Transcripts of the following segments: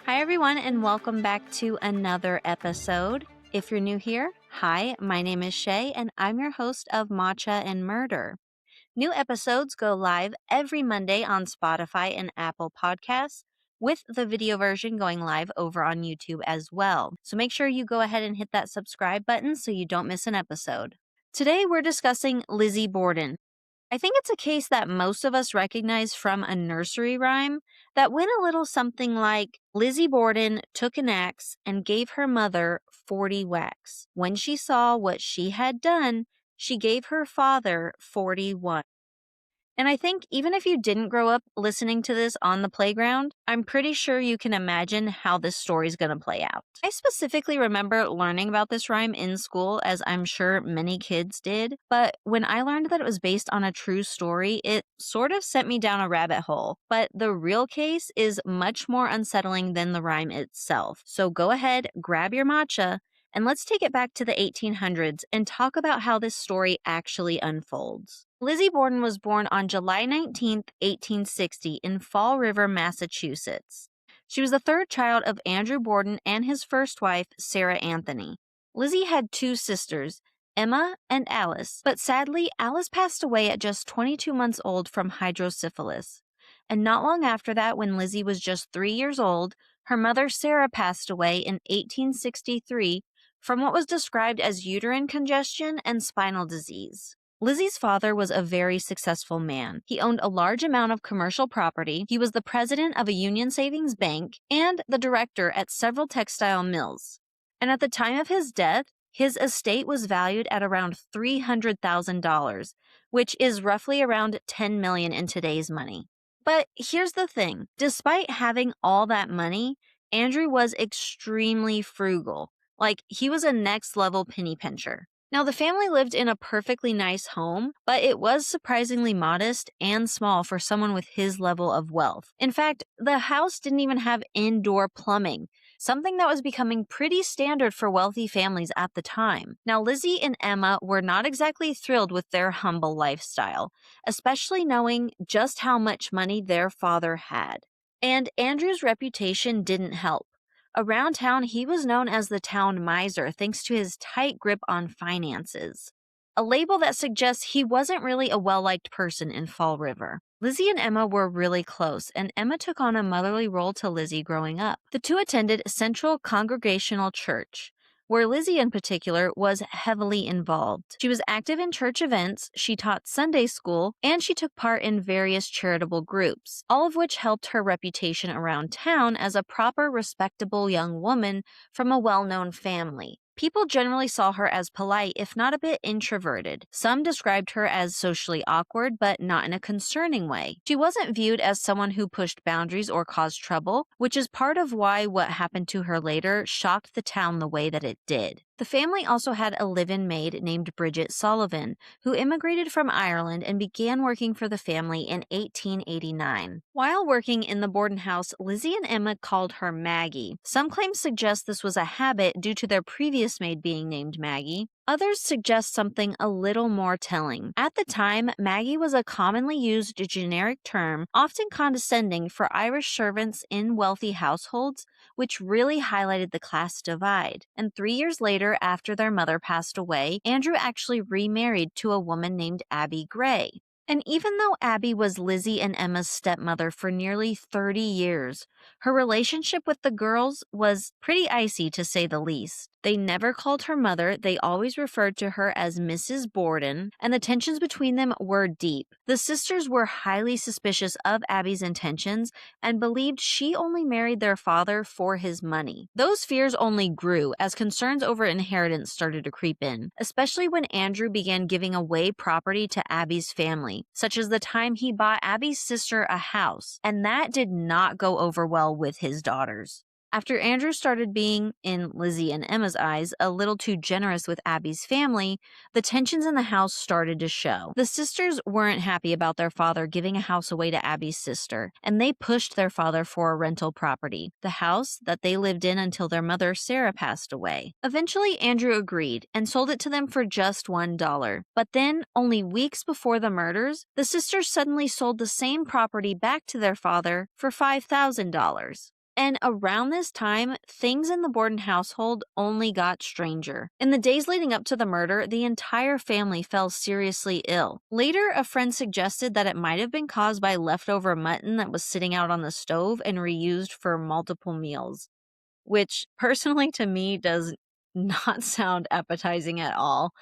Hi, everyone, and welcome back to another episode. If you're new here, hi, my name is Shay, and I'm your host of Matcha and Murder. New episodes go live every Monday on Spotify and Apple Podcasts, with the video version going live over on YouTube as well. So make sure you go ahead and hit that subscribe button so you don't miss an episode. Today, we're discussing Lizzie Borden. I think it's a case that most of us recognize from a nursery rhyme that went a little something like, Lizzie Borden took an axe and gave her mother 40 whacks. When she saw what she had done, she gave her father 41. And I think even if you didn't grow up listening to this on the playground, I'm pretty sure you can imagine how this story's going to play out. I specifically remember learning about this rhyme in school, as I'm sure many kids did, but when I learned that it was based on a true story, it sort of sent me down a rabbit hole. But the real case is much more unsettling than the rhyme itself. So go ahead, grab your matcha, and let's take it back to the 1800s and talk about how this story actually unfolds. Lizzie Borden was born on July 19, 1860 in Fall River, Massachusetts. She was the third child of Andrew Borden and his first wife, Sarah Anthony. Lizzie had two sisters, Emma and Alice, but sadly, Alice passed away at just 22 months old from hydrocephalus. And not long after that, when Lizzie was just 3 years old, her mother Sarah passed away in 1863 from what was described as uterine congestion and spinal disease. Lizzie's father was a very successful man. He owned a large amount of commercial property, he was the president of a Union Savings Bank, and the director at several textile mills. And at the time of his death, his estate was valued at around $300,000, which is roughly around $10 million in today's money. But here's the thing, despite having all that money, Andrew was extremely frugal. Like, he was a next-level penny pincher. Now, the family lived in a perfectly nice home, but it was surprisingly modest and small for someone with his level of wealth. In fact, the house didn't even have indoor plumbing, something that was becoming pretty standard for wealthy families at the time. Now, Lizzie and Emma were not exactly thrilled with their humble lifestyle, especially knowing just how much money their father had. And Andrew's reputation didn't help. Around town, he was known as the town miser thanks to his tight grip on finances, a label that suggests he wasn't really a well-liked person in Fall River. Lizzie and Emma were really close, and Emma took on a motherly role to Lizzie growing up. The two attended Central Congregational Church, where Lizzie in particular was heavily involved. She was active in church events, she taught Sunday school, and she took part in various charitable groups, all of which helped her reputation around town as a proper, respectable young woman from a well-known family. People generally saw her as polite, if not a bit introverted. Some described her as socially awkward, but not in a concerning way. She wasn't viewed as someone who pushed boundaries or caused trouble, which is part of why what happened to her later shocked the town the way that it did. The family also had a live-in maid named Bridget Sullivan, who immigrated from Ireland and began working for the family in 1889. While working in the Borden house, Lizzie and Emma called her Maggie. Some claims suggest this was a habit due to their previous maid being named Maggie. Others suggest something a little more telling. At the time, Maggie was a commonly used generic term, often condescending for Irish servants in wealthy households, which really highlighted the class divide. And 3 years later, after their mother passed away, Andrew actually remarried to a woman named Abby Gray. And even though Abby was Lizzie and Emma's stepmother for nearly 30 years, her relationship with the girls was pretty icy to say the least. They never called her mother, they always referred to her as Mrs. Borden, and the tensions between them were deep. The sisters were highly suspicious of Abby's intentions and believed she only married their father for his money. Those fears only grew as concerns over inheritance started to creep in, especially when Andrew began giving away property to Abby's family, such as the time he bought Abby's sister a house, and that did not go over well with his daughters. After Andrew started being, in Lizzie and Emma's eyes, a little too generous with Abby's family, the tensions in the house started to show. The sisters weren't happy about their father giving a house away to Abby's sister, and they pushed their father for a rental property, the house that they lived in until their mother Sarah passed away. Eventually, Andrew agreed and sold it to them for just $1. But then, only weeks before the murders, the sisters suddenly sold the same property back to their father for $5,000. And around this time, things in the Borden household only got stranger. In the days leading up to the murder, the entire family fell seriously ill. Later, a friend suggested that it might have been caused by leftover mutton that was sitting out on the stove and reused for multiple meals, which personally to me does not sound appetizing at all.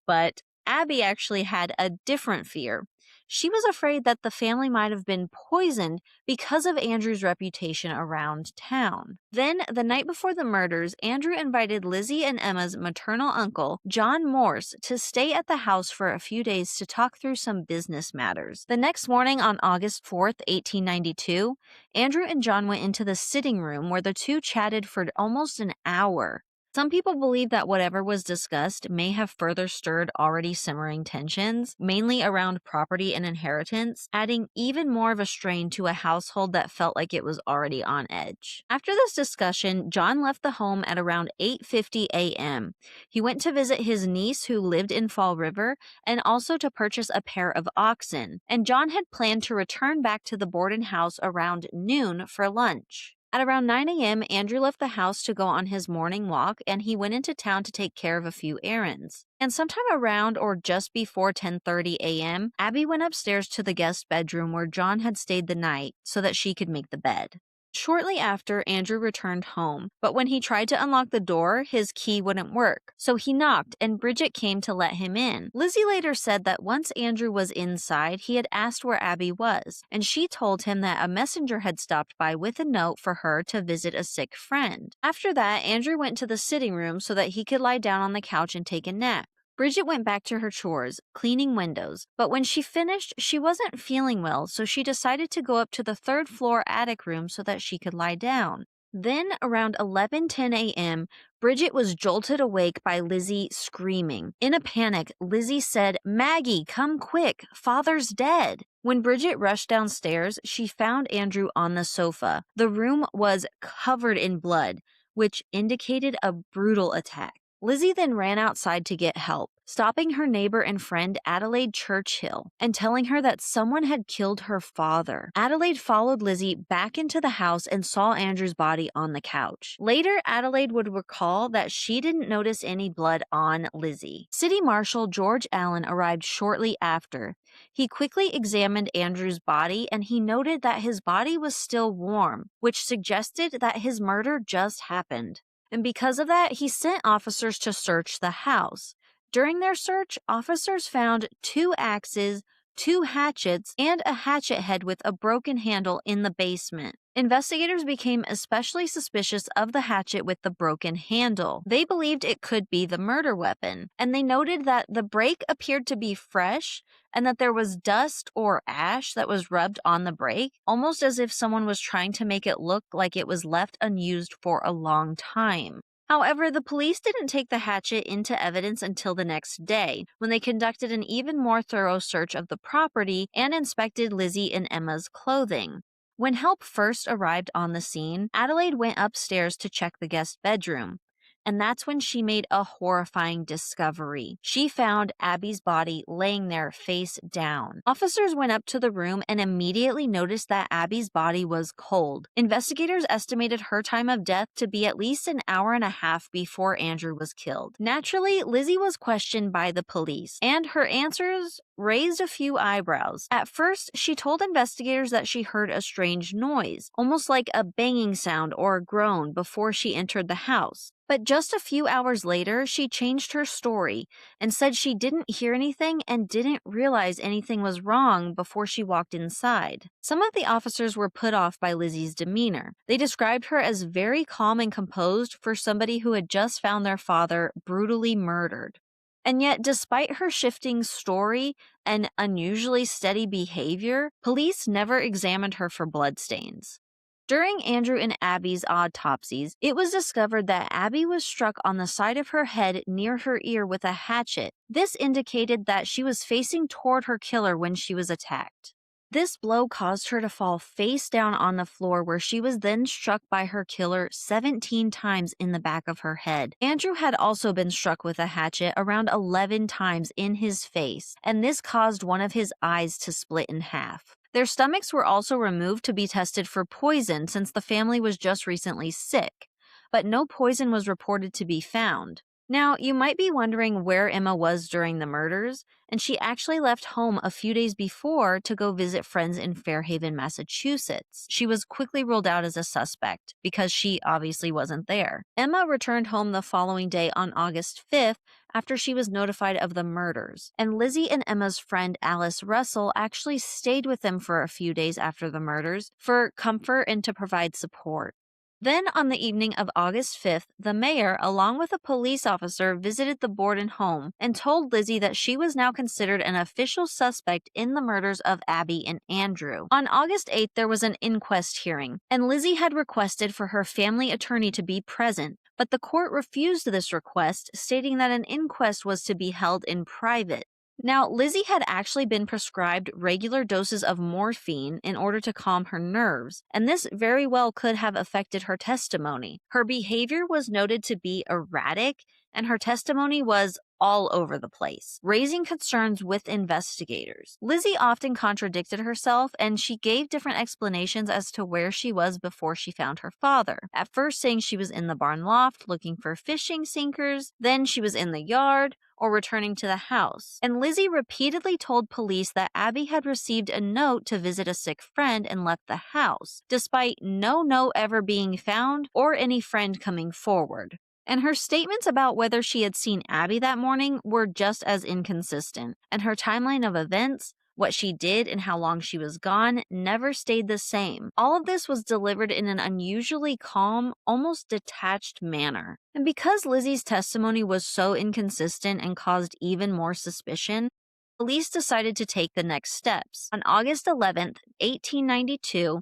But Abby actually had a different fear. She was afraid that the family might have been poisoned because of Andrew's reputation around town. Then, the night before the murders, Andrew invited Lizzie and Emma's maternal uncle, John Morse, to stay at the house for a few days to talk through some business matters. The next morning on August 4th, 1892, Andrew and John went into the sitting room where the two chatted for almost an hour. Some people believe that whatever was discussed may have further stirred already simmering tensions, mainly around property and inheritance, adding even more of a strain to a household that felt like it was already on edge. After this discussion, John left the home at around 8:50 a.m. He went to visit his niece who lived in Fall River and also to purchase a pair of oxen, and John had planned to return back to the Borden house around noon for lunch. At around 9 a.m., Andrew left the house to go on his morning walk, and he went into town to take care of a few errands. And sometime around or just before 10:30 a.m., Abby went upstairs to the guest bedroom where John had stayed the night so that she could make the bed. Shortly after, Andrew returned home, but when he tried to unlock the door, his key wouldn't work. So he knocked, and Bridget came to let him in. Lizzie later said that once Andrew was inside, he had asked where Abby was, and she told him that a messenger had stopped by with a note for her to visit a sick friend. After that, Andrew went to the sitting room so that he could lie down on the couch and take a nap. Bridget went back to her chores, cleaning windows, but when she finished, she wasn't feeling well, so she decided to go up to the third-floor attic room so that she could lie down. Then, around 11:10 a.m., Bridget was jolted awake by Lizzie screaming. In a panic, Lizzie said, "Maggie, come quick, Father's dead." When Bridget rushed downstairs, she found Andrew on the sofa. The room was covered in blood, which indicated a brutal attack. Lizzie then ran outside to get help, stopping her neighbor and friend Adelaide Churchill and telling her that someone had killed her father. Adelaide followed Lizzie back into the house and saw Andrew's body on the couch. Later, Adelaide would recall that she didn't notice any blood on Lizzie. City Marshal George Allen arrived shortly after. He quickly examined Andrew's body and he noted that his body was still warm, which suggested that his murder just happened. And because of that, he sent officers to search the house. During their search, officers found 2 axes, 2 hatchets, and a hatchet head with a broken handle in the basement. Investigators became especially suspicious of the hatchet with the broken handle. They believed it could be the murder weapon, and they noted that the break appeared to be fresh and that there was dust or ash that was rubbed on the break, almost as if someone was trying to make it look like it was left unused for a long time. However, the police didn't take the hatchet into evidence until the next day, when they conducted an even more thorough search of the property and inspected Lizzie and Emma's clothing. When help first arrived on the scene, Adelaide went upstairs to check the guest bedroom. And that's when she made a horrifying discovery. She found Abby's body laying there face down. Officers went up to the room and immediately noticed that Abby's body was cold. Investigators estimated her time of death to be at least an hour and a half before Andrew was killed. Naturally, Lizzie was questioned by the police, and her answers raised a few eyebrows. At first, she told investigators that she heard a strange noise, almost like a banging sound or a groan before she entered the house. But just a few hours later, she changed her story and said she didn't hear anything and didn't realize anything was wrong before she walked inside. Some of the officers were put off by Lizzie's demeanor. They described her as very calm and composed for somebody who had just found their father brutally murdered. And yet, despite her shifting story and unusually steady behavior, police never examined her for bloodstains. During Andrew and Abby's autopsies, it was discovered that Abby was struck on the side of her head near her ear with a hatchet. This indicated that she was facing toward her killer when she was attacked. This blow caused her to fall face down on the floor, where she was then struck by her killer 17 times in the back of her head. Andrew had also been struck with a hatchet around 11 times in his face, and this caused one of his eyes to split in half. Their stomachs were also removed to be tested for poison since the family was just recently sick, but no poison was reported to be found. Now, you might be wondering where Emma was during the murders, and she actually left home a few days before to go visit friends in Fairhaven, Massachusetts. She was quickly ruled out as a suspect because she obviously wasn't there. Emma returned home the following day on August 5th after she was notified of the murders, and Lizzie and Emma's friend Alice Russell actually stayed with them for a few days after the murders for comfort and to provide support. Then, on the evening of August 5th, the mayor, along with a police officer, visited the Borden home and told Lizzie that she was now considered an official suspect in the murders of Abby and Andrew. On August 8th, there was an inquest hearing, and Lizzie had requested for her family attorney to be present, but the court refused this request, stating that an inquest was to be held in private. Now, Lizzie had actually been prescribed regular doses of morphine in order to calm her nerves, and this very well could have affected her testimony. Her behavior was noted to be erratic, and her testimony was all over the place, raising concerns with investigators. Lizzie often contradicted herself, and she gave different explanations as to where she was before she found her father. At first saying she was in the barn loft looking for fishing sinkers, then she was in the yard, or returning to the house. And Lizzie repeatedly told police that Abby had received a note to visit a sick friend and left the house, despite no note ever being found or any friend coming forward. And her statements about whether she had seen Abby that morning were just as inconsistent, and her timeline of events, what she did and how long she was gone, never stayed the same. All of this was delivered in an unusually calm, almost detached manner. And because Lizzie's testimony was so inconsistent and caused even more suspicion, police decided to take the next steps. On August 11th, 1892,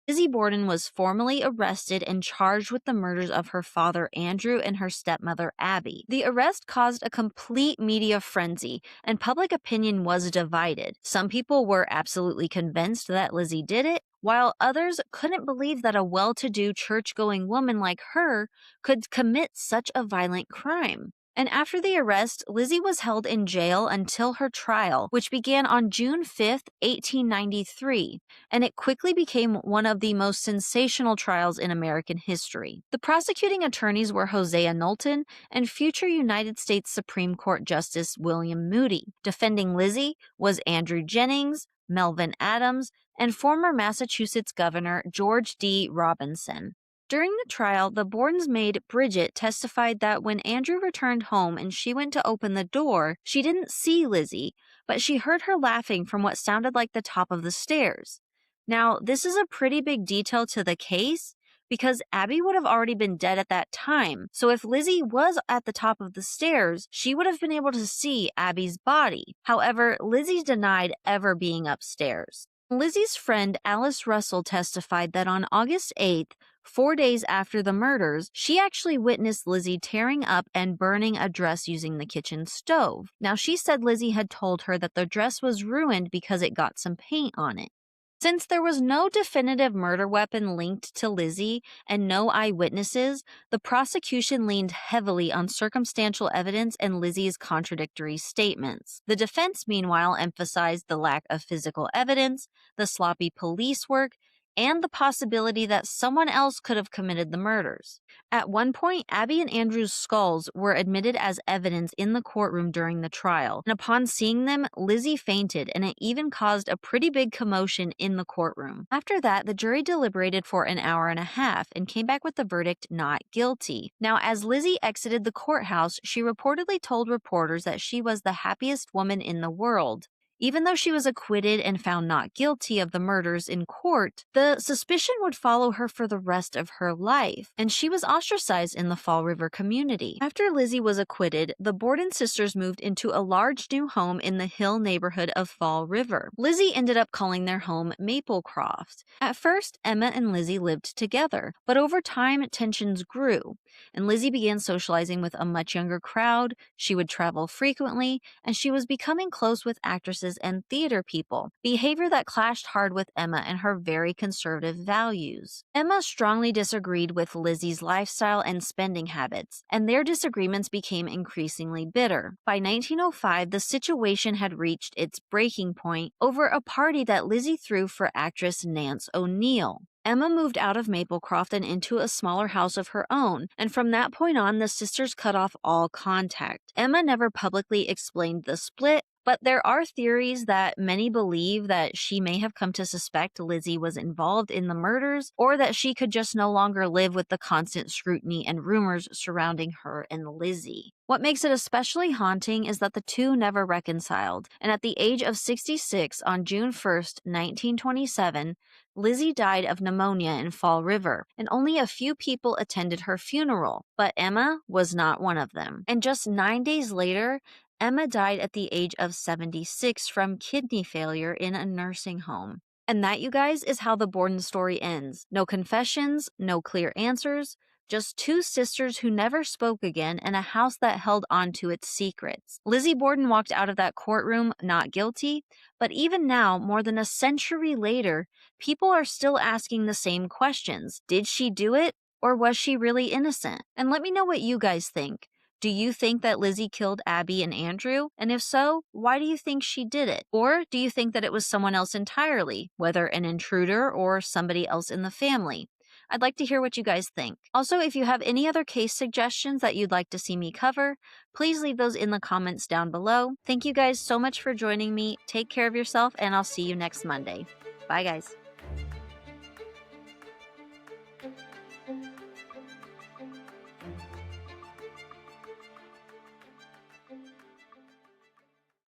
Lizzie Borden was formally arrested and charged with the murders of her father Andrew and her stepmother Abby. The arrest caused a complete media frenzy, and public opinion was divided. Some people were absolutely convinced that Lizzie did it, while others couldn't believe that a well-to-do church-going woman like her could commit such a violent crime. And after the arrest, Lizzie was held in jail until her trial, which began on June 5th, 1893, and it quickly became one of the most sensational trials in American history. The prosecuting attorneys were Hosea Knowlton and future United States Supreme Court Justice William Moody. Defending Lizzie was Andrew Jennings, Melvin Adams, and former Massachusetts Governor George D. Robinson. During the trial, the Borden's maid, Bridget, testified that when Andrew returned home and she went to open the door, she didn't see Lizzie, but she heard her laughing from what sounded like the top of the stairs. Now, this is a pretty big detail to the case because Abby would have already been dead at that time, so if Lizzie was at the top of the stairs, she would have been able to see Abby's body. However, Lizzie denied ever being upstairs. Lizzie's friend Alice Russell testified that on August 8th, 4 days after the murders, she actually witnessed Lizzie tearing up and burning a dress using the kitchen stove. Now, she said Lizzie had told her that the dress was ruined because it got some paint on it. Since there was no definitive murder weapon linked to Lizzie and no eyewitnesses, the prosecution leaned heavily on circumstantial evidence and Lizzie's contradictory statements. The defense, meanwhile, emphasized the lack of physical evidence, the sloppy police work, and the possibility that someone else could have committed the murders. At one point, Abby and Andrew's skulls were admitted as evidence in the courtroom during the trial, and upon seeing them, Lizzie fainted, and it even caused a pretty big commotion in the courtroom. After that, the jury deliberated for an hour and a half and came back with the verdict not guilty. Now, as Lizzie exited the courthouse, she reportedly told reporters that she was the happiest woman in the world. Even though she was acquitted and found not guilty of the murders in court, the suspicion would follow her for the rest of her life, and she was ostracized in the Fall River community. After Lizzie was acquitted, the Borden sisters moved into a large new home in the Hill neighborhood of Fall River. Lizzie ended up calling their home Maplecroft. At first, Emma and Lizzie lived together, but over time, tensions grew, and Lizzie began socializing with a much younger crowd, she would travel frequently, and she was becoming close with actresses actresses and theater people, behavior that clashed hard with Emma and her very conservative values. Emma strongly disagreed with Lizzie's lifestyle and spending habits, and their disagreements became increasingly bitter. By 1905, the situation had reached its breaking point over a party that Lizzie threw for actress Nance O'Neill. Emma moved out of Maplecroft and into a smaller house of her own, and from that point on, the sisters cut off all contact. Emma never publicly explained the split, but there are theories that many believe that she may have come to suspect Lizzie was involved in the murders, or that she could just no longer live with the constant scrutiny and rumors surrounding her and Lizzie. What makes it especially haunting is that the two never reconciled, and at the age of 66 on June 1st, 1927, Lizzie died of pneumonia in Fall River, and only a few people attended her funeral, but Emma was not one of them. And just 9 days later, Emma died at the age of 76 from kidney failure in a nursing home. And that, you guys, is how the Borden story ends. No confessions, no clear answers, just two sisters who never spoke again and a house that held on to its secrets. Lizzie Borden walked out of that courtroom not guilty, but even now, more than a century later, people are still asking the same questions. Did she do it, or was she really innocent? And let me know what you guys think. Do you think that Lizzie killed Abby and Andrew? And if so, why do you think she did it? Or do you think that it was someone else entirely, whether an intruder or somebody else in the family? I'd like to hear what you guys think. Also, if you have any other case suggestions that you'd like to see me cover, please leave those in the comments down below. Thank you guys so much for joining me. Take care of yourself, and I'll see you next Monday. Bye, guys.